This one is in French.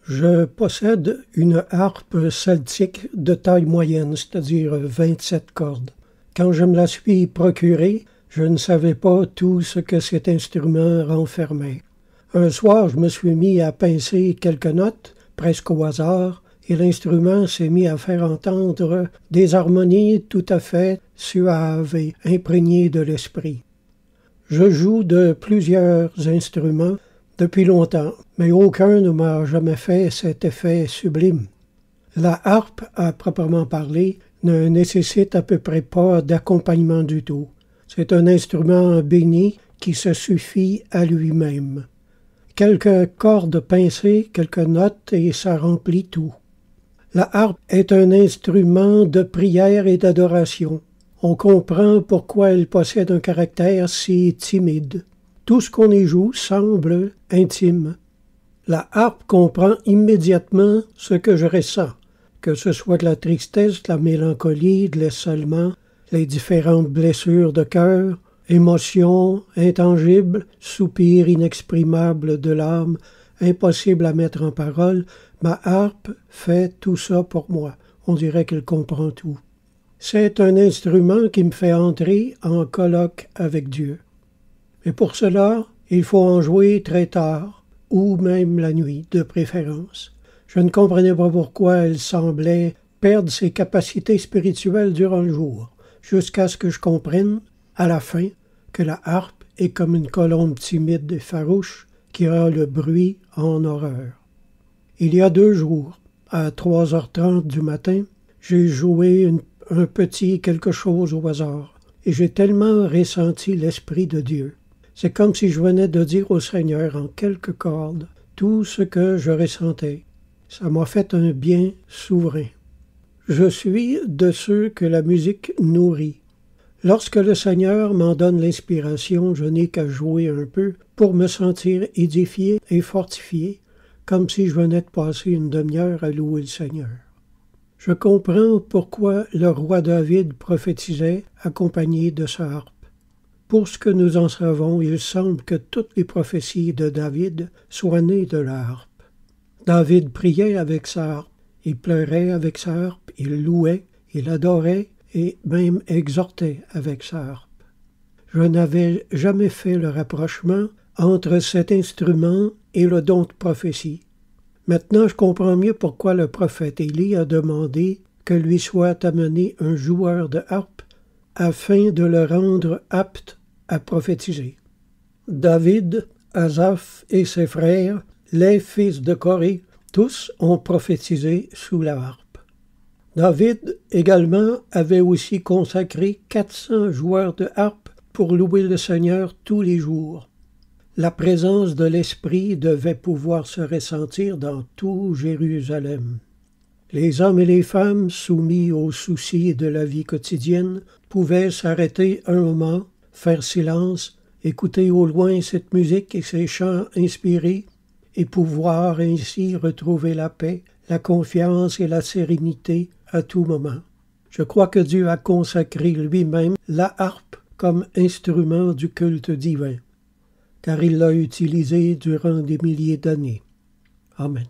Je possède une harpe celtique de taille moyenne, c'est-à-dire 27 cordes. Quand je me la suis procurée, je ne savais pas tout ce que cet instrument renfermait. Un soir, je me suis mis à pincer quelques notes, presque au hasard, et l'instrument s'est mis à faire entendre des harmonies tout à fait suaves et imprégnées de l'esprit. Je joue de plusieurs instruments depuis longtemps, mais aucun ne m'a jamais fait cet effet sublime. La harpe, à proprement parler, ne nécessite à peu près pas d'accompagnement du tout. C'est un instrument béni qui se suffit à lui-même. Quelques cordes pincées, quelques notes et ça remplit tout. La harpe est un instrument de prière et d'adoration. On comprend pourquoi elle possède un caractère si timide. Tout ce qu'on y joue semble intime. La harpe comprend immédiatement ce que je ressens, que ce soit de la tristesse, de la mélancolie, de l'essolement, les différentes blessures de cœur, émotions intangibles, soupirs inexprimables de l'âme, impossibles à mettre en parole. Ma harpe fait tout ça pour moi. On dirait qu'elle comprend tout. C'est un instrument qui me fait entrer en colloque avec Dieu. Et pour cela, il faut en jouer très tard, ou même la nuit, de préférence. Je ne comprenais pas pourquoi elle semblait perdre ses capacités spirituelles durant le jour, jusqu'à ce que je comprenne, à la fin, que la harpe est comme une colombe timide et farouche qui rend le bruit en horreur. Il y a 2 jours, à 3h30 du matin, j'ai joué un petit quelque chose au hasard, et j'ai tellement ressenti l'Esprit de Dieu. C'est comme si je venais de dire au Seigneur en quelques cordes tout ce que je ressentais. Ça m'a fait un bien souverain. Je suis de ceux que la musique nourrit. Lorsque le Seigneur m'en donne l'inspiration, je n'ai qu'à jouer un peu pour me sentir édifié et fortifié, comme si je venais de passer une demi-heure à louer le Seigneur. Je comprends pourquoi le roi David prophétisait accompagné de sa harpe. Pour ce que nous en savons, il semble que toutes les prophéties de David soient nées de la harpe. David priait avec sa harpe, il pleurait avec sa harpe, il louait, il adorait et même exhortait avec sa harpe. Je n'avais jamais fait le rapprochement entre cet instrument et le don de prophétie. Maintenant, je comprends mieux pourquoi le prophète Élie a demandé que lui soit amené un joueur de harpe afin de le rendre apte à prophétiser. David, Asaph et ses frères, les fils de Corée, tous ont prophétisé sous la harpe. David également avait aussi consacré 400 joueurs de harpe pour louer le Seigneur tous les jours. La présence de l'Esprit devait pouvoir se ressentir dans tout Jérusalem. Les hommes et les femmes, soumis aux soucis de la vie quotidienne, pouvaient s'arrêter un moment, faire silence, écouter au loin cette musique et ces chants inspirés, et pouvoir ainsi retrouver la paix, la confiance et la sérénité à tout moment. Je crois que Dieu a consacré lui-même la harpe comme instrument du culte divin, car il l'a utilisée durant des milliers d'années. Amen.